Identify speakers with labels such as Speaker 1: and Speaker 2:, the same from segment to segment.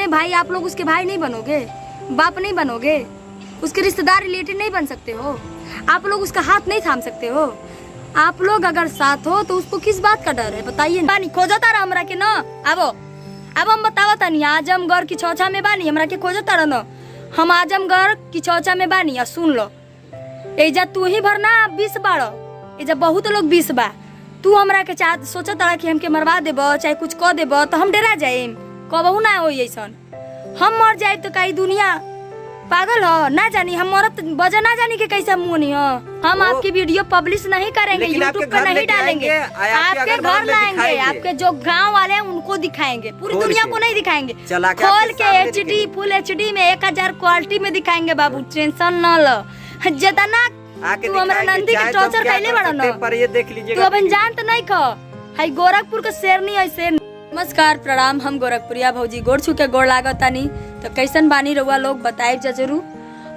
Speaker 1: भाई, आप लोग उसके भाई नहीं बनोगे, बाप नहीं बनोगे, उसके रिश्तेदार रिलेटिव नहीं बन सकते हो, आप लोग उसका हाथ नहीं थाम सकते हो। आप लोग अगर साथ हो तो उसको किस बात का डर है बताइए। बानी खोजता रहा हमरा के न, अब हम बतावा तानी आजमगढ़ की चौचा में बानी, हमरा के खोजता रहा न, हम आजमगढ़ की चौचा में बानी। या सुन लो, एजा तू ही भरना 20 बाड़ो, एजा बहुत लोग 20 बा। तू हमरा के सोचत रहा कि हमके मरवा देब चाहे कुछ कह देब तो हम डरा जाए, कबहू ना हो ऐसन। हम मर जाए तो कई दुनिया पागल हो, ना जानी हम मरत वजह ना जानी कि कैसा मुँह नहीं हो। हम आपकी वीडियो पब्लिश नहीं करेंगे, यूट्यूब पे नहीं डालेंगे, आपके घर लाएंगे, आपके जो गांव वाले हैं उनको दिखाएंगे, पूरी दुनिया को नहीं दिखाएंगे। खोल के HD फुल HD में 1000 क्वालिटी में दिखाएंगे बाबू, टेंशन न लो। जितना तू हमारा नंदी के टॉर्चर कैले बड़ा न, तू अब जान तो नहीं खो, हाई गोरखपुर का शेर नहीं है। नमस्कार प्रणाम, हम गोरखपुरिया भौजी गोड़ छू के गोड़ लागतानी। तो कैसन बानी रउआ लोग बताए जरूर।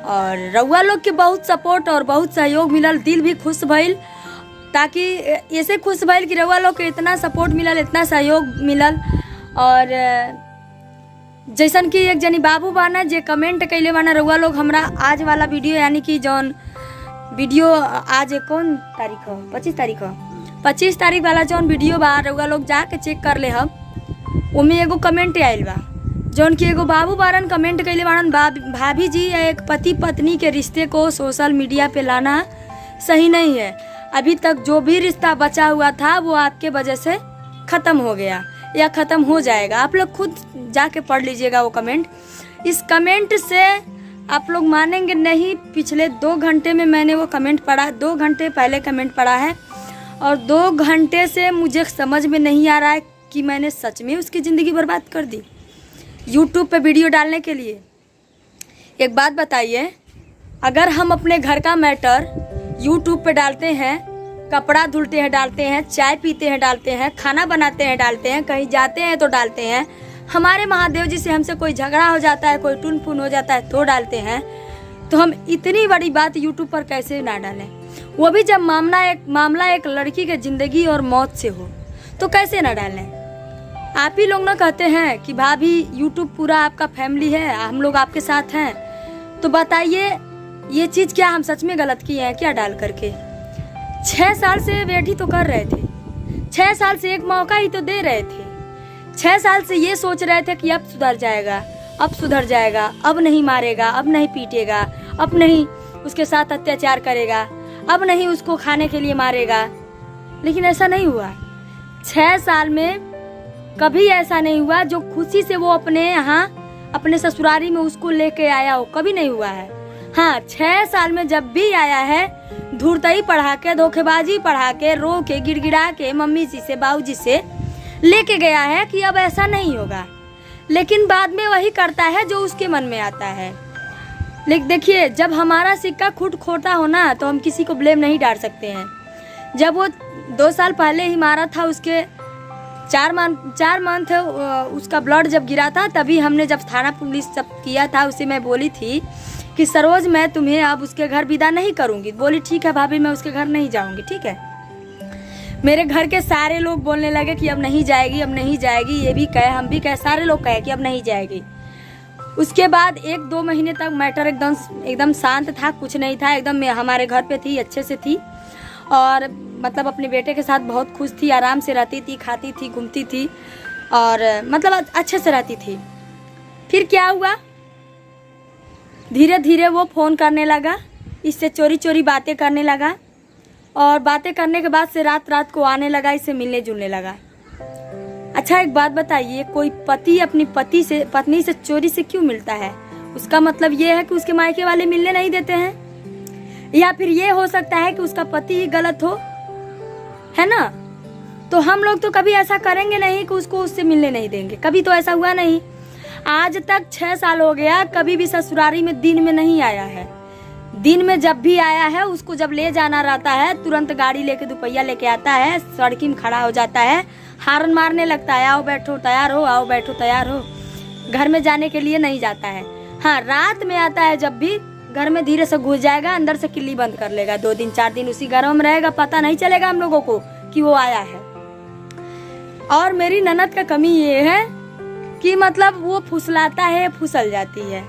Speaker 1: और रउआ लोग के बहुत सपोर्ट और बहुत सहयोग मिलल, दिल भी खुश भइल, ताकि ऐसे खुश भइल कि रउआ लोग के इतना सपोर्ट मिलल, इतना सहयोग मिलल। और जैसन कि एक जनी बाबू बाना जे कमेंट कैले बाना रउआ लोग हमरा आज वाला वीडियो, यानी कि जौन वीडियो आज कौन तारीख हो, 25 तारीख हो, 25 तारीख वाला जौन वीडियो बा रउआ लोग जाके चेक कर ले। हम उमें एगो कमेंट आयल बा जौन की एगो बाबू बारन कमेंट कैले बारन, भाभी जी एक पति पत्नी के रिश्ते को सोशल मीडिया पे लाना सही नहीं है। अभी तक जो भी रिश्ता बचा हुआ था वो आपके वजह से ख़त्म हो गया या ख़त्म हो जाएगा। आप लोग खुद जाके पढ़ लीजिएगा वो कमेंट। इस कमेंट से आप लोग मानेंगे नहीं, पिछले 2 घंटे में मैंने वो कमेंट पढ़ा, 2 घंटे पहले कमेंट पढ़ा है, और 2 घंटे से मुझे समझ में नहीं आ रहा है कि मैंने सच में उसकी ज़िंदगी बर्बाद कर दी यूट्यूब पे वीडियो डालने के लिए। एक बात बताइए, अगर हम अपने घर का मैटर यूट्यूब पे डालते हैं, कपड़ा धुलते हैं डालते हैं, चाय पीते हैं डालते हैं, खाना बनाते हैं डालते हैं, कहीं जाते हैं तो डालते हैं, हमारे महादेव जी से हमसे कोई झगड़ा हो जाता है, कोई टून फून हो जाता है तो डालते हैं, तो हम इतनी बड़ी बात यूट्यूब पर कैसे ना डालें? वो भी जब मामला एक लड़की के ज़िंदगी और मौत से हो तो कैसे ना डालें? आप ही लोग ना कहते हैं कि भाभी यूट्यूब पूरा आपका फैमिली है, हम लोग आपके साथ हैं, तो बताइए ये चीज़ क्या हम सच में गलत किए हैं क्या डाल करके? 6 साल से वेट ही तो कर रहे थे, 6 साल से एक मौका ही तो दे रहे थे, 6 साल से ये सोच रहे थे कि अब सुधर जाएगा, अब सुधर जाएगा, अब नहीं मारेगा, अब नहीं पीटेगा, अब नहीं उसके साथ अत्याचार करेगा, अब नहीं उसको खाने के लिए मारेगा। लेकिन ऐसा नहीं हुआ। 6 साल में कभी ऐसा नहीं हुआ जो खुशी से वो अपने यहाँ अपने ससुरारी में उसको लेके आया हो, कभी नहीं हुआ है। हाँ, 6 साल में जब भी आया है धूर्तई पढ़ा के, धोखेबाजी पढ़ा के, रो के, गिड़गिड़ा के मम्मी जी से बाबूजी से लेके गया है कि अब ऐसा नहीं होगा, लेकिन बाद में वही करता है जो उसके मन में आता है। लेकिन देखिए, जब हमारा सिक्का खुद खोटा हो ना तो हम किसी को ब्लेम नहीं डाल सकते हैं। जब वो 2 साल पहले ही मारा था, उसके 4 मंथ उसका ब्लड जब गिरा था, तभी हमने जब थाना पुलिस जब किया था, उसे मैं बोली थी कि सरोज मैं तुम्हें अब उसके घर विदा नहीं करूंगी। बोली ठीक है भाभी, मैं उसके घर नहीं जाऊंगी, ठीक है। मेरे घर के सारे लोग बोलने लगे कि अब नहीं जाएगी, अब नहीं जाएगी, ये भी कहे, हम भी कहे, सारे लोग कहे कि अब नहीं जाएगी। उसके बाद 1-2 महीने तक मैटर एकदम शांत था, कुछ नहीं था, एकदम हमारे घर पे थी, अच्छे से थी, और मतलब अपने बेटे के साथ बहुत खुश थी, आराम से रहती थी, खाती थी, घूमती थी, और मतलब अच्छे से रहती थी। फिर क्या हुआ, धीरे धीरे वो फ़ोन करने लगा, इससे चोरी चोरी बातें करने लगा, और बातें करने के बाद से रात रात को आने लगा, इससे मिलने जुलने लगा। अच्छा एक बात बताइए, कोई पति अपनी पत्नी से चोरी से क्यों मिलता है? उसका मतलब ये है कि उसके मायके वाले मिलने नहीं देते हैं, या फिर ये हो सकता है कि उसका पति ही गलत हो, है ना? तो हम लोग तो कभी ऐसा करेंगे नहीं कि उसको उससे मिलने नहीं देंगे, कभी तो ऐसा हुआ नहीं। आज तक 6 साल हो गया, कभी भी ससुरारी में दिन में नहीं आया है। दिन में जब भी आया है, उसको जब ले जाना रहता है तुरंत गाड़ी लेके दुपहिया लेके आता है, सड़क में खड़ा हो जाता है, हारन मारने लगता है, आओ बैठो तैयार हो, आओ बैठो तैयार हो। घर में जाने के लिए नहीं जाता है। हाँ, रात में आता है, जब भी घर में धीरे से घुस जाएगा, अंदर से किल्ली बंद कर लेगा, 2 दिन 4 दिन उसी घर में रहेगा, पता नहीं चलेगा हम लोगों को कि वो आया है। और मेरी ननद का कमी ये है कि मतलब वो फुसलाता है, फुसल जाती है।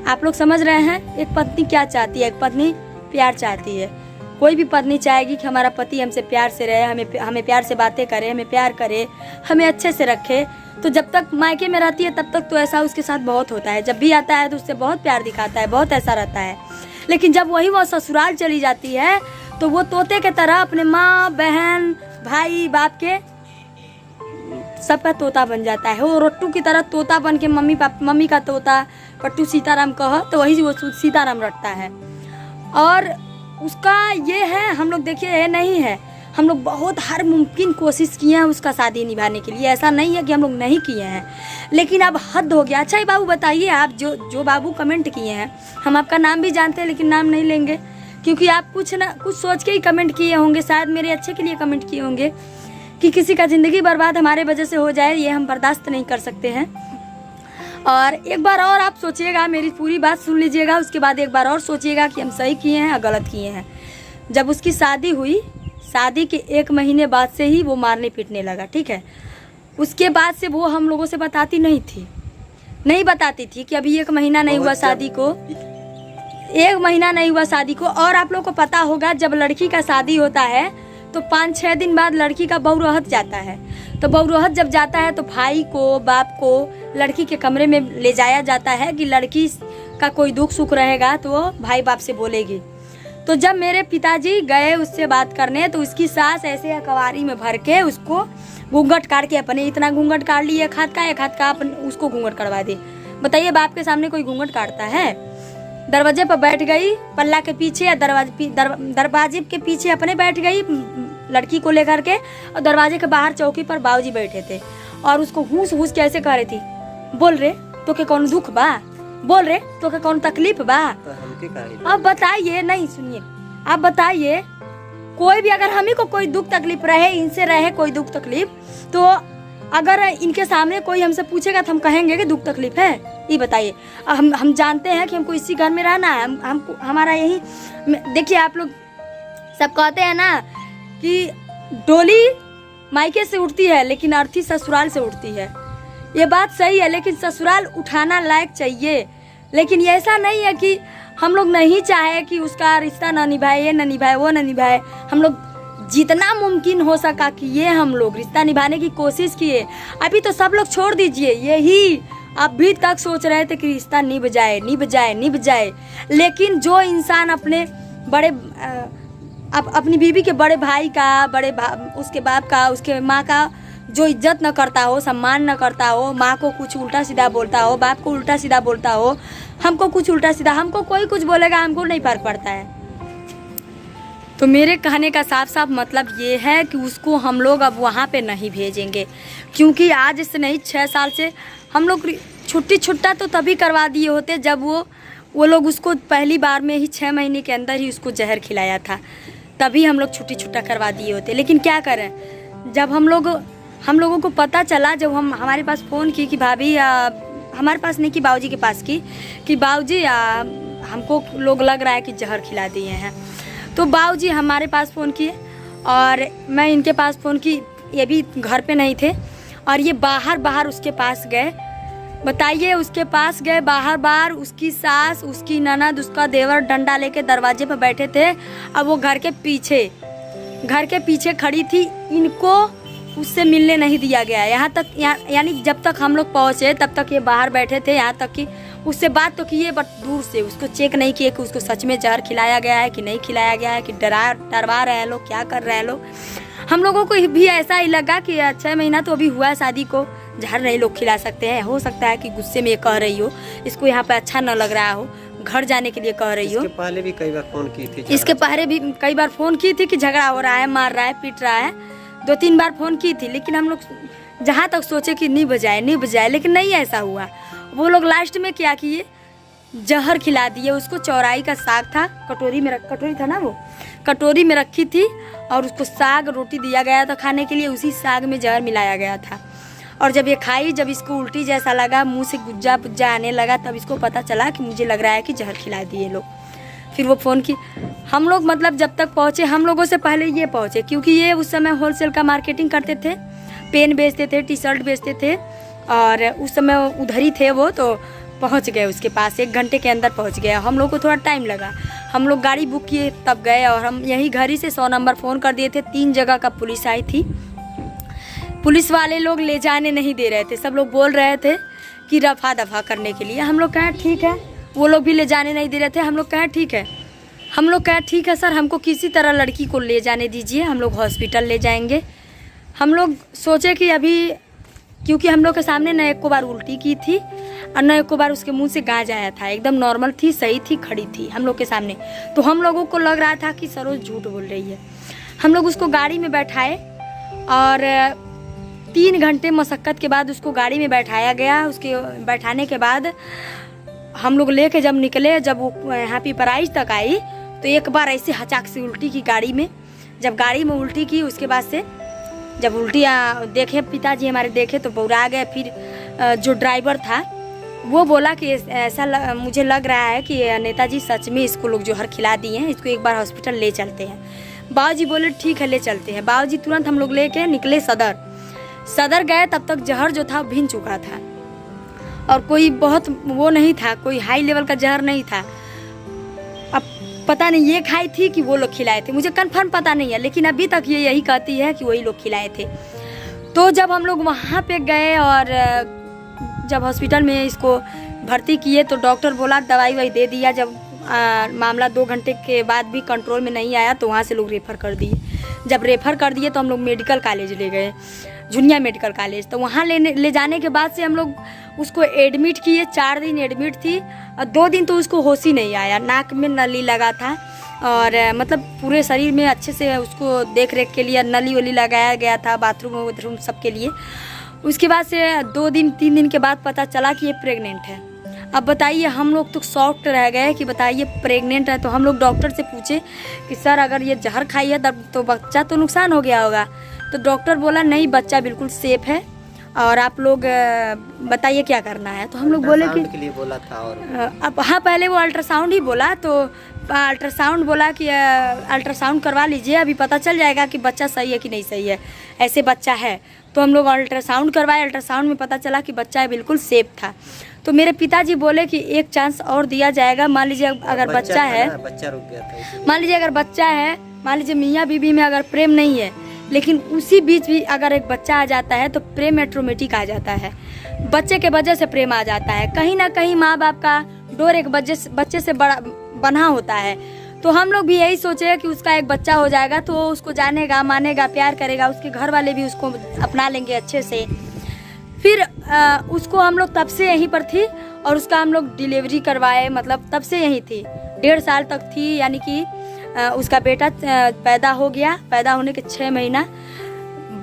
Speaker 1: आप लोग समझ रहे हैं एक पत्नी क्या चाहती है? एक पत्नी प्यार चाहती है। कोई भी पत्नी चाहेगी कि हमारा पति हमसे प्यार से रहे, हमें प्यार से बातें करे, हमें प्यार करे, हमें अच्छे से रखे। तो जब तक मायके में रहती है तब तक तो ऐसा उसके साथ बहुत होता है। जब भी आता है तो उससे बहुत प्यार दिखाता है, बहुत ऐसा रहता है। लेकिन जब वही वो ससुराल चली जाती है तो वो तोते के तरह अपने माँ, बहन, भाई, बाप के सबका तोता बन जाता है। वो रट्टू की तरह तोता बन के मम्मी का तोता पट्टू सीताराम कह तो वही वो सीताराम रटता है। और उसका ये है, हम लोग देखिए ये नहीं है, हम लोग बहुत हर मुमकिन कोशिश किए हैं उसका शादी निभाने के लिए। ऐसा नहीं है कि हम लोग नहीं किए हैं, लेकिन अब हद हो गया। अच्छा ये बाबू बताइए, आप जो बाबू कमेंट किए हैं, हम आपका नाम भी जानते हैं लेकिन नाम नहीं लेंगे, क्योंकि आप कुछ सोच के ही कमेंट किए होंगे, शायद मेरे अच्छे के लिए कमेंट किए होंगे। कि किसी का ज़िंदगी बर्बाद हमारे वजह से हो जाए, ये हम बर्दाश्त नहीं कर सकते हैं। और एक बार और आप सोचिएगा, मेरी पूरी बात सुन लीजिएगा, उसके बाद एक बार और सोचिएगा कि हम सही किए हैं या गलत किए हैं। जब उसकी शादी हुई, शादी के 1 महीने बाद से ही वो मारने पीटने लगा, ठीक है। उसके बाद से वो हम लोगों से बताती नहीं बताती थी कि अभी 1 महीना नहीं हुआ शादी को, 1 महीना नहीं हुआ शादी को। और आप लोग को पता होगा जब लड़की का शादी होता है तो 5-6 दिन बाद लड़की का बहुरहत जाता है। तो बहुरहत जब जाता है तो भाई को, बाप को लड़की के कमरे में ले जाया जाता है कि लड़की का कोई दुख सुख रहेगा तो वो भाई बाप से बोलेगी। तो जब मेरे पिताजी गए उससे बात करने तो उसकी सास ऐसे कवारी में भर के उसको घूंघट काट के, अपने इतना घूंघट काट ली, एक हाथ का अपन उसको घूंघट करवा दी। बताइए बाप के सामने कोई घूंघट काटता है? दरवाजे पर बैठ गई, पल्ला के पीछे या दरवाजे के पीछे अपने बैठ गई लड़की को लेकर के, और दरवाजे के बाहर चौकी पर बाबूजी बैठे थे और उसको हुस कैसे कह रही थी, बोल रे तो के कौन दुख बा, बोल रे तो के कौन तकलीफ बा। अब बताइए, नहीं सुनिए, आप बताइए, कोई भी अगर हम ही को कोई दुख तकलीफ रहे, इनसे रहे कोई दुख तकलीफ, तो अगर इनके सामने कोई हमसे पूछेगा तो हम कहेंगे कि दुख तकलीफ है? ये बताइए। हम जानते हैं कि हमको इसी घर में रहना है, हम हमारा यही। देखिए आप लोग सब कहते हैं ना कि डोली मायके से उठती है लेकिन अर्थी ससुराल से उठती है। ये बात सही है, लेकिन ससुराल उठाना लायक चाहिए। लेकिन ये ऐसा नहीं है कि हम लोग नहीं चाहे कि उसका रिश्ता न निभाए, ये न निभाए, वो न निभाए। हम लोग जितना मुमकिन हो सका कि ये हम लोग रिश्ता निभाने की कोशिश किए। अभी तो सब लोग छोड़ दीजिए, यही अभी तक सोच रहे थे कि रिश्ता निभ जाए। लेकिन जो इंसान अपने बड़े अपनी बीवी के बड़े भाई का, उसके बाप का, उसके माँ का जो इज्जत न करता हो, सम्मान न करता हो, माँ को कुछ उल्टा सीधा बोलता हो, बाप को उल्टा सीधा बोलता हो, हमको कुछ उल्टा सीधा, हमको कोई कुछ बोलेगा, हमको नहीं फर्क पड़ता है। तो मेरे कहने का साफ साफ मतलब ये है कि उसको हम लोग अब वहाँ पे नहीं भेजेंगे, क्योंकि आज से नहीं 6 साल से हम लोग छुट्टा तो तभी करवा दिए होते जब वो लोग उसको पहली बार में ही 6 महीने के अंदर ही उसको जहर खिलाया था, तभी हम लोग छुट्टा करवा दिए होते। लेकिन क्या करें, जब हम लोगों को पता चला, जब हमारे पास फ़ोन की कि भाभी, हमारे पास नहीं कि बाबूजी के पास की कि बाबूजी हमको लोग लग रहा है कि जहर खिला दिए हैं, तो बाबूजी हमारे पास फ़ोन किए और मैं इनके पास फ़ोन की, ये भी घर पे नहीं थे, और ये बाहर उसके पास गए। बताइए, उसके पास गए बाहर, उसकी सास, उसकी ननद, उसका देवर डंडा लेके दरवाजे पर बैठे थे। अब वो घर के पीछे खड़ी थी, इनको उससे मिलने नहीं दिया गया। यहाँ तक यानी जब तक हम लोग पहुँचे तब तक ये बाहर बैठे थे, यहाँ तक कि उससे बात तो किए बट दूर से, उसको चेक नहीं किए कि उसको सच में जहर खिलाया गया है कि नहीं खिलाया गया है, कि डरवा रहे हैं लोग, क्या कर रहे हैं लोग। हम लोगों को भी ऐसा ही लगा कि 6 महीना तो अभी हुआ शादी को, जहर नहीं लोग खिला सकते हैं। हो सकता है कि गुस्से में कह रही हो, इसको यहाँ पे अच्छा न लग रहा हो, घर जाने के लिए कह रही हो।
Speaker 2: इसके पहले भी कई बार फ़ोन की थी, कि झगड़ा हो रहा है, मार रहा है, पीट रहा है। 2-3 बार फ़ोन की थी, लेकिन हम लोग जहाँ तक सोचे कि निभ जाए, लेकिन नहीं ऐसा हुआ। वो लोग लास्ट में क्या किए, जहर खिला दिए उसको। चौराई का साग था, कटोरी था ना, वो कटोरी में रखी थी और उसको साग रोटी दिया गया था खाने के लिए, उसी साग में जहर मिलाया गया था। और जब ये खाई, जब इसको उल्टी जैसा लगा, मुंह से गुज्जा पुज्जा आने लगा, तब इसको पता चला कि मुझे लग रहा है कि जहर खिला दिए लोग। फिर वो फ़ोन की, हम लोग मतलब जब तक पहुँचे, हम लोगों से पहले ये पहुँचे, क्योंकि ये उस समय होलसेल का मार्केटिंग करते थे, पेन बेचते थे, टी शर्ट बेचते थे, और उस समय उधर ही थे वो, तो पहुंच गए उसके पास, 1 घंटे के अंदर पहुंच गए। हम लोग को थोड़ा टाइम लगा, हम लोग गाड़ी बुक किए तब गए, और हम यहीं घर ही से 100 नंबर फ़ोन कर दिए थे। 3 जगह का पुलिस आई थी, पुलिस वाले लोग ले जाने नहीं दे रहे थे, सब लोग बोल रहे थे कि रफा दफा करने के लिए। हम लोग कहें ठीक है, वो लोग भी ले जाने नहीं दे रहे थे। हम लोग कहें ठीक है, ठीक है सर, हमको किसी तरह लड़की को ले जाने दीजिए, हम लोग हॉस्पिटल ले जाएंगे। हम लोग सोचे कि अभी, क्योंकि हम लोग के सामने न एक को बार उल्टी की थी और न एक को बार उसके मुंह से गाज आया था, एकदम नॉर्मल थी, सही थी, खड़ी थी हम लोग के सामने। तो हम लोगों को लग रहा था कि सरोज झूठ बोल रही है। हम लोग उसको गाड़ी में बैठाए और 3 घंटे मशक्क़त के बाद उसको गाड़ी में बैठाया गया। उसके बैठाने के बाद हम लोग लेके जब निकले, जब वो यहाँ पिपराइज तक आई तो एक बार ऐसे हचाक से उल्टी की गाड़ी में। जब गाड़ी में उल्टी की, उसके बाद से जब उल्टी देखे पिताजी हमारे, देखे तो बौरा गए। फिर जो ड्राइवर था वो बोला कि ऐसा मुझे लग रहा है कि नेताजी सच में इसको लोग जहर खिला दिए हैं, इसको एक बार हॉस्पिटल ले चलते हैं। बाबूजी बोले ठीक है ले चलते हैं। बाबूजी तुरंत हम लोग लेके निकले सदर गए। तब तक जहर जो था भिन चुका था, और कोई बहुत वो नहीं था, कोई हाई लेवल का जहर नहीं था। अब पता नहीं ये खाई थी कि वो लोग खिलाए थे, मुझे कंफर्म पता नहीं है, लेकिन अभी तक ये यही कहती है कि वही लोग खिलाए थे। तो जब हम लोग वहाँ पे गए और जब हॉस्पिटल में इसको भर्ती किए तो डॉक्टर बोला दवाई वही दे दिया। जब मामला 2 घंटे के बाद भी कंट्रोल में नहीं आया तो वहाँ से लोग रेफ़र कर दिए। जब रेफ़र कर दिए तो हम लोग मेडिकल कॉलेज ले गए, झुनिया मेडिकल कॉलेज। तो वहाँ ले जाने के बाद से हम लोग उसको एडमिट किए। 4 दिन एडमिट थी और 2 दिन तो उसको होश ही नहीं आया। नाक में नली लगा था और मतलब पूरे शरीर में अच्छे से उसको देख रेख के लिए नली वली लगाया गया था, बाथरूम सब के लिए। उसके बाद से 2 दिन 3 दिन के बाद पता चला कि ये प्रेग्नेंट है। अब बताइए, हम लोग तो शॉक्ड रह गए कि बताइए प्रेग्नेंट है। तो हम लोग डॉक्टर से पूछे कि सर अगर ये जहर खाई है तब तो बच्चा तो नुकसान हो गया होगा। तो डॉक्टर बोला नहीं, बच्चा बिल्कुल सेफ है और आप लोग बताइए क्या करना है। तो हम लोग बोले कि
Speaker 3: के लिए बोला था, और
Speaker 2: अब हाँ पहले वो अल्ट्रासाउंड ही बोला। तो अल्ट्रासाउंड बोला कि अल्ट्रासाउंड करवा लीजिए, अभी पता चल जाएगा कि बच्चा सही है कि नहीं सही है, ऐसे बच्चा है। तो हम लोग अल्ट्रासाउंड करवाए, अल्ट्रासाउंड में पता चला कि बच्चा बिल्कुल सेफ था। तो मेरे पिताजी बोले कि एक चांस और दिया जाएगा, मान लीजिए अगर बच्चा है,
Speaker 3: बच्चा रुक गया था,
Speaker 2: मान लीजिए अगर बच्चा है, मान लीजिए मियाँ बीवी में अगर प्रेम नहीं है, लेकिन उसी बीच भी अगर एक बच्चा आ जाता है तो प्रेम ऑटोमेटिक आ जाता है। बच्चे के वजह से प्रेम आ जाता है, कहीं ना कहीं माँ बाप का डोर एक बच्चे से बड़ा बना होता है। तो हम लोग भी यही सोचे कि उसका एक बच्चा हो जाएगा तो उसको जानेगा, मानेगा, प्यार करेगा, उसके घर वाले भी उसको अपना लेंगे अच्छे से। फिर उसको हम लोग तब से यहीं पर थी और उसका हम लोग डिलीवरी करवाए, मतलब तब से यहीं थी, 1.5 साल तक थी। यानी कि उसका बेटा पैदा हो गया, पैदा होने के 6 महीना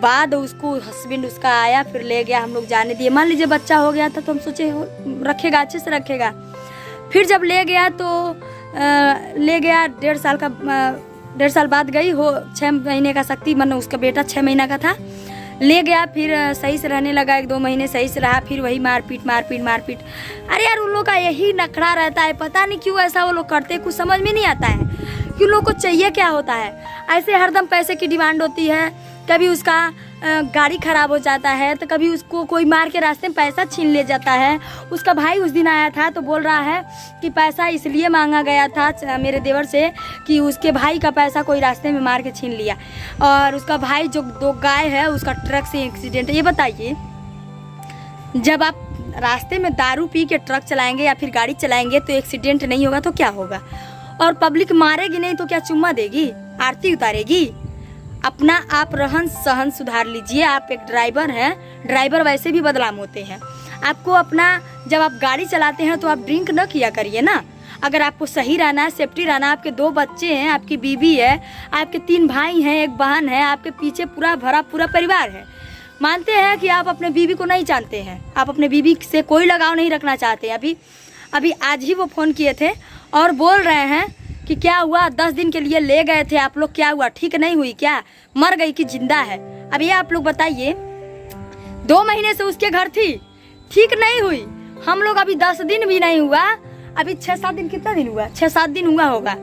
Speaker 2: बाद उसको हस्बैंड उसका आया, फिर ले गया, हम लोग जाने दिए। मान लीजिए बच्चा हो गया था तो हम सोचे रखेगा, अच्छे से रखेगा। फिर जब ले गया तो ले गया 1.5 साल बाद गई हो, 6 महीने का शक्ति मन उसका बेटा 6 महीना का था, ले गया। फिर सही से रहने लगा, 1-2 महीने सही से रहा, फिर वही मारपीट। अरे यार उन लोग का यही नखरा रहता है, पता नहीं क्यों ऐसा वो लोग करते, कुछ समझ में नहीं आता है कि उन लोग को चाहिए क्या होता है। ऐसे हरदम पैसे की डिमांड होती है, कभी उसका गाड़ी खराब हो जाता है तो कभी उसको कोई मार के रास्ते में पैसा छीन ले जाता है। उसका भाई उस दिन आया था तो बोल रहा है कि पैसा इसलिए मांगा गया था मेरे देवर से कि उसके भाई का पैसा कोई रास्ते में मार के छीन लिया, और उसका भाई जो 2 गाय है उसका ट्रक से एक्सीडेंट। ये बताइए, जब आप रास्ते में दारू पी के ट्रक चलाएंगे या फिर गाड़ी चलाएंगे तो एक्सीडेंट नहीं होगा तो क्या होगा? और पब्लिक मारेगी नहीं तो क्या चुम्मा देगी, आरती उतारेगी? अपना आप रहन सहन सुधार लीजिए। आप एक ड्राइवर हैं, ड्राइवर वैसे भी बदनाम होते हैं। आपको अपना, जब आप गाड़ी चलाते हैं तो आप ड्रिंक न किया करिए ना। अगर आपको सही रहना है, सेफ्टी रहना, आपके 2 बच्चे हैं, आपकी बीवी है, आपके 3 भाई हैं, 1 बहन है, आपके पीछे पूरा परिवार है। मानते हैं कि आप अपने बीवी को नहीं जानते हैं, आप अपने बीवी से कोई लगाव नहीं रखना चाहते। अभी आज ही वो फ़ोन किए थे और बोल रहे हैं कि क्या हुआ, 10 दिन के लिए ले गए थे आप लोग, क्या हुआ, ठीक नहीं हुई क्या, मर गई कि जिंदा है? अब ये आप लोग बताइए, 2 महीने से उसके घर थी, ठीक नहीं हुई। हम लोग अभी 10 दिन भी नहीं हुआ, अभी 6-7 दिन, कितना दिन हुआ, 6-7 दिन हुआ होगा,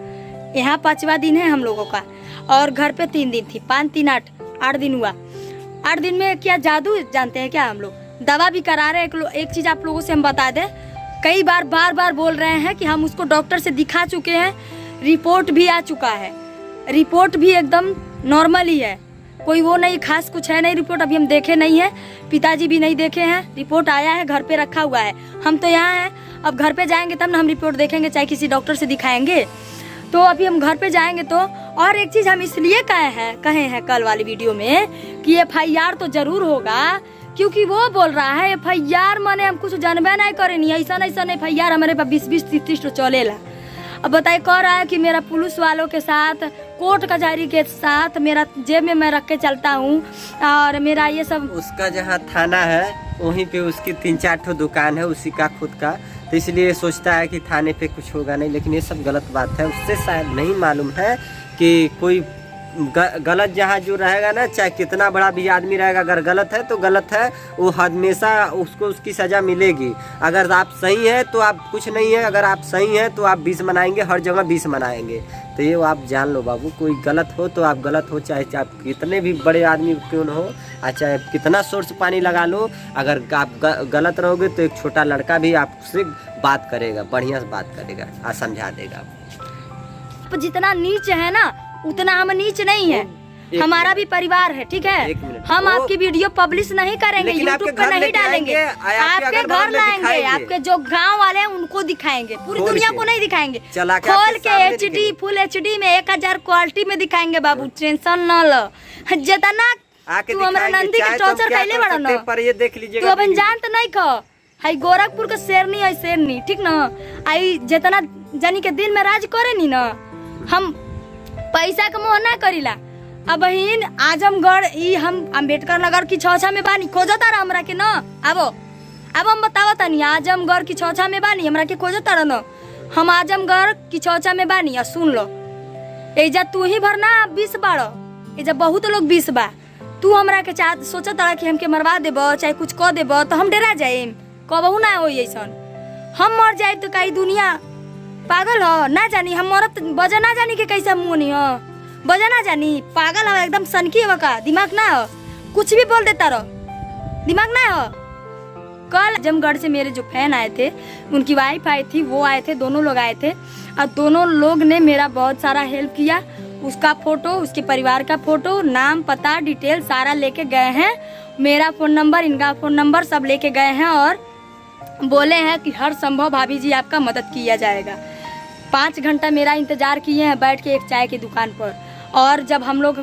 Speaker 2: यहाँ 5वां दिन है हम लोगों का, और घर पे 3 दिन थी, 5 3 8 दिन हुआ। 8 दिन में क्या जादू जानते हैं क्या हम लोग? दवा भी करा रहे हैं। एक चीज़ आप लोगों से हम बता दें, कई बार बार बोल रहे हैं कि हम उसको डॉक्टर से दिखा चुके हैं, रिपोर्ट भी आ चुका है, रिपोर्ट भी एकदम नॉर्मल ही है, कोई वो नहीं खास कुछ है नहीं। रिपोर्ट अभी हम देखे नहीं है, पिताजी भी नहीं देखे हैं, रिपोर्ट आया है घर पे रखा हुआ है। हम तो यहाँ हैं, अब घर पे जाएंगे तब ना हम रिपोर्ट देखेंगे, चाहे किसी डॉक्टर से दिखाएंगे। तो अभी हम घर पे जाएंगे तो। और एक चीज़ हम इसलिए कहे हैं कल वाली वीडियो में कि FIR तो जरूर होगा, क्योंकि वो बोल रहा है FIR माने हम कुछ जानबे नहीं करे, नहीं ऐसा FIR हमारे पास 20-30 तो चलेला। अब बताइए, कह रहा है कि मेरा पुलिस वालों के साथ, कोर्ट कचहरी के साथ मेरा जेब में मैं रख के चलता हूँ और मेरा ये सब।
Speaker 3: उसका जहाँ थाना है वहीं पे उसकी 3-4 ठो दुकान है उसी का खुद का, तो इसलिए सोचता है कि थाने पे कुछ होगा नहीं, लेकिन ये सब गलत बात है। उससे शायद नहीं मालूम है कि कोई गलत जहाँ जो रहेगा ना, चाहे कितना बड़ा भी आदमी रहेगा, अगर गलत है तो गलत है, वो हमेशा उसको उसकी सज़ा मिलेगी। अगर आप सही हैं तो आप कुछ नहीं है, अगर आप सही हैं तो आप 20 मनाएंगे, हर जगह 20 मनाएंगे। तो ये आप जान लो बाबू, कोई गलत हो तो आप गलत हो, चाहे आप कितने भी बड़े आदमी क्यों न हो, चाहे कितना सोर्स पानी लगा लो, अगर आप गलत रहोगे तो एक छोटा लड़का भी आपसे बात करेगा, बढ़िया से बात करेगा और समझा देगा।
Speaker 2: जितना नीच है ना उतना हम नीच नहीं है, हमारा भी परिवार है, ठीक है। हम आपकी वीडियो पब्लिश नहीं करेंगे, यूट्यूब पे नहीं डालेंगे, आपके घर लाएंगे, आपके जो गांव वाले हैं उनको दिखाएंगे, पूरी दुनिया को नहीं दिखाएंगे, खोल के HD फुल HD में 1000 क्वालिटी में दिखाएंगे बाबू, टेंशन न लो। जितना तू हमारा नंदी के टॉर्चर कैले बड़ा ना,
Speaker 3: पर ये देख लीजिएगा,
Speaker 2: तू अपन जानत नहीं खो, हाई गोरखपुर का शेरनी है, शेरनी, ठीक ना। आई जितना जानी के दिल में राज करे नी ना, हम पैसा का मोह ना करीला। अब बहिन आजमगढ़ ई हम अम्बेडकर नगर की छौछा में बानी, खोजता रहा हमरा के न। अब हम बतावता नहीं, आजमगढ़ की छौछा में बानी, हमरा के खोजता रहा न। हम आजमगढ़ की छौछा में बानी, सुन लो, एजा तू ही भरना 20 बाड़ो, एजा बहुत लोग 20 बा। तू हमरा के सोचता रहा कि हमके मरवा देबो चाहे कुछ कह देबो तो हम डरा जाए, कबहू ना हो ऐसन। हम मर जाए तो कई दुनिया पागल हो ना जानी, हम मरत बजा ना जानी के कैसा मुँह नहीं हो, बजा ना जानी, पागल हो एकदम, सनकी हो का, दिमाग ना हो, कुछ भी बोल देता रहो, दिमाग ना हो। कल आजमगढ़ से मेरे जो फैन आए थे, उनकी वाइफ आई थी, वो आए थे, दोनों लोग आए थे और दोनों लोग ने मेरा बहुत सारा हेल्प किया। उसका फोटो, उसके परिवार का फोटो, नाम पता डिटेल सारा लेके गए हैं, मेरा फ़ोन नंबर, इनका फ़ोन नंबर सब लेके गए हैं और बोले हैं कि हर संभव भाभी जी आपका मदद किया जाएगा। 5 घंटा मेरा इंतजार किए हैं बैठ के एक चाय की दुकान पर। और जब हम लोग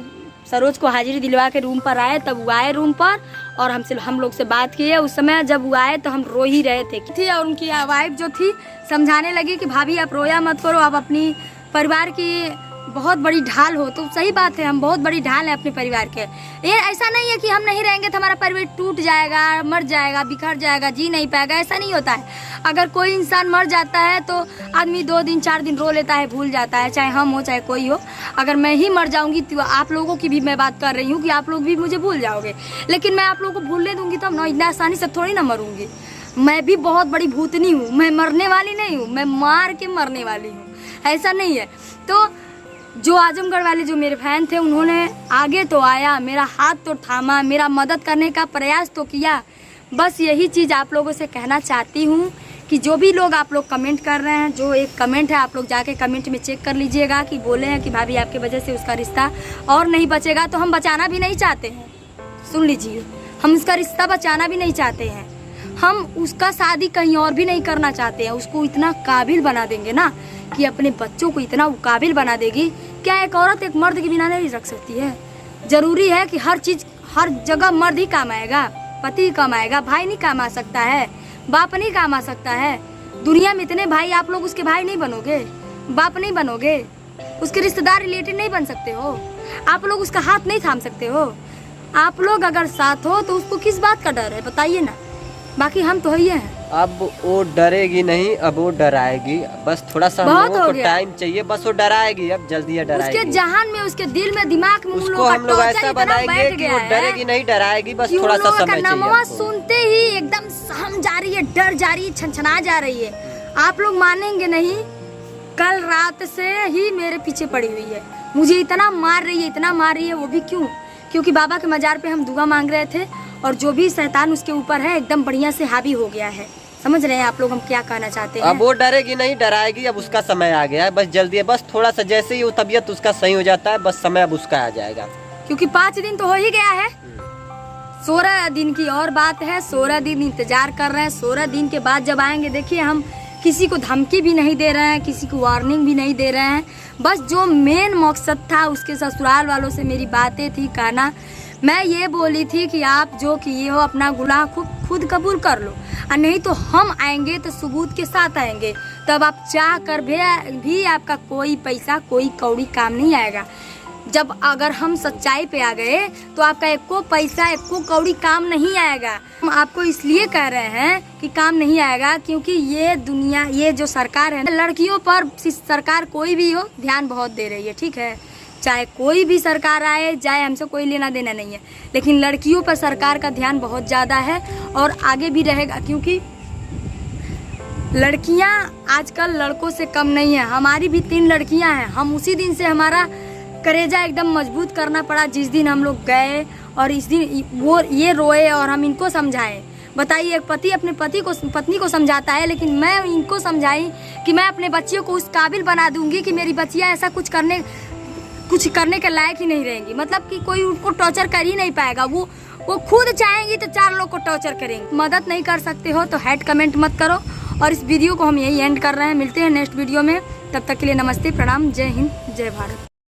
Speaker 2: सरोज को हाजिरी दिलवा के रूम पर आए, तब वो आए रूम पर और हम लोग से बात किए। उस समय जब वो आए तो हम रो ही रहे थे और उनकी वाइफ जो थी समझाने लगी कि भाभी आप रोया मत करो, आप अपनी परिवार की बहुत बड़ी ढाल हो। तो सही बात है, हम बहुत बड़ी ढाल है अपने परिवार के। ये ऐसा नहीं है कि हम नहीं रहेंगे तो हमारा परिवार टूट जाएगा, मर जाएगा, बिखर जाएगा, जी नहीं पाएगा, ऐसा नहीं होता है। अगर कोई इंसान मर जाता है तो आदमी 2 दिन 4 दिन रो लेता है, भूल जाता है, चाहे हम हो चाहे कोई हो। अगर मैं ही मर जाऊंगी तो आप लोगों की भी मैं बात कर रही हूँ कि आप लोग भी मुझे भूल जाओगे, लेकिन मैं आप लोगों को भूलने दूंगी तो ना, इतना आसानी से थोड़ी ना मरूंगी। मैं भी बहुत बड़ी भूतनी हूँ, मैं मरने वाली नहीं हूँ, मैं मार के मरने वाली हूँ, ऐसा नहीं है। तो जो आजमगढ़ वाले जो मेरे फैन थे, उन्होंने आगे तो आया, मेरा हाथ तो थामा, मेरा मदद करने का प्रयास तो किया। बस यही चीज़ आप लोगों से कहना चाहती हूँ कि जो भी लोग आप लोग कमेंट कर रहे हैं, जो एक कमेंट है आप लोग जाके कमेंट में चेक कर लीजिएगा कि बोले हैं कि भाभी आपके वजह से उसका रिश्ता और नहीं बचेगा, तो हम बचाना भी नहीं चाहते हैं। सुन लीजिए, हम उसका रिश्ता बचाना भी नहीं चाहते हैं, हम उसका शादी कहीं और भी नहीं करना चाहते हैं। उसको इतना काबिल बना देंगे ना कि अपने बच्चों को इतना काबिल बना देगी। क्या एक औरत एक मर्द के बिना नहीं रख सकती है? जरूरी है कि हर चीज़ हर जगह मर्द ही काम आएगा, पति काम आएगा, भाई नहीं काम आ सकता है, बाप नहीं काम आ सकता है। दुनिया में इतने भाई, आप लोग उसके भाई नहीं बनोगे, बाप नहीं बनोगे, उसके रिश्तेदार रिलेटिव नहीं बन सकते हो, आप लोग उसका हाथ नहीं थाम सकते हो। आप लोग अगर साथ हो तो उसको किस बात का डर है बताइए ना। बाकी हम तो ही हैं।
Speaker 3: अब वो डरेगी नहीं, अब वो डराएगी, बस थोड़ा सा टाइम चाहिए, बस वो डराएगी, अब जल्दी डराएगी।
Speaker 2: उसके जहान में, उसके दिल में, दिमाग में
Speaker 3: उसको हम लोग ऐसा बनाएंगे कि वो डरेगी नहीं, डराएगी, बस थोड़ा सा समय चाहिए।
Speaker 2: सुनते ही एकदम सहम जा रही है, डर जा रही है, छनछना जा रही है। आप लोग मानेंगे नहीं, कल रात से ही मेरे पीछे पड़ी हुई है, मुझे इतना मार रही है, इतना मार रही है। वो भी क्यों? क्योंकि बाबा के मजार पे हम दुआ मांग रहे थे और जो भी शैतान उसके ऊपर है एकदम बढ़िया से हावी हो गया है। समझ रहे हैं आप लोग हम क्या कहना चाहते हैं?
Speaker 3: अब वो डरेगी नहीं, डराएगी। अब उसका समय आ गया है, बस जल्दी है, बस थोड़ा सा जैसे ही वो तबीयत उसका सही हो जाता है, बस समय अब उसका आ जाएगा।
Speaker 2: क्योंकि 5 दिन तो हो ही गया है, 16 दिन की और बात है। 16 दिन इंतजार कर रहे हैं। 16 दिन के बाद जब आएंगे, देखिए हम किसी को धमकी भी नहीं दे रहे हैं, किसी को वार्निंग भी नहीं दे रहे हैं। बस जो मेन मकसद था, उसके ससुराल वालों से मेरी बातें थी कहना, मैं ये बोली थी कि आप जो किए हो अपना गुनाह खुद कबूल कर लो, और नहीं तो हम आएंगे तो सबूत के साथ आएंगे। तब आप चाह कर भी आपका कोई पैसा कोई कौड़ी काम नहीं आएगा। जब अगर हम सच्चाई पे आ गए तो आपका एको पैसा एको कौड़ी काम नहीं आएगा। हम आपको इसलिए कह रहे हैं कि काम नहीं आएगा क्योंकि ये दुनिया, ये जो सरकार है, लड़कियों पर सरकार कोई भी हो ध्यान बहुत दे रही है। ठीक है, चाहे कोई भी सरकार आए जाए, हमसे कोई लेना देना नहीं है, लेकिन लड़कियों पर सरकार का ध्यान बहुत ज़्यादा है और आगे भी रहेगा। क्योंकि लड़कियां आजकल लड़कों से कम नहीं है। हमारी भी 3 लड़कियां हैं। हम उसी दिन से हमारा करेजा एकदम मजबूत करना पड़ा जिस दिन हम लोग गए और इस दिन वो ये रोए और हम इनको समझाएं। बताइए, एक पति अपने पत्नी को समझाता है, लेकिन मैं इनको समझाई कि मैं अपने बच्चियों को उस काबिल बना दूंगी कि मेरी बच्चियां ऐसा कुछ करने के लायक ही नहीं रहेंगी। मतलब कि कोई उनको टॉर्चर कर ही नहीं पाएगा। वो खुद चाहेंगी तो 4 लोग को टॉर्चर करेंगे। मदद नहीं कर सकते हो तो हेड कमेंट मत करो। और इस वीडियो को हम यही एंड कर रहे हैं। मिलते हैं नेक्स्ट वीडियो में, तब तक के लिए नमस्ते, प्रणाम, जय हिंद, जय भारत।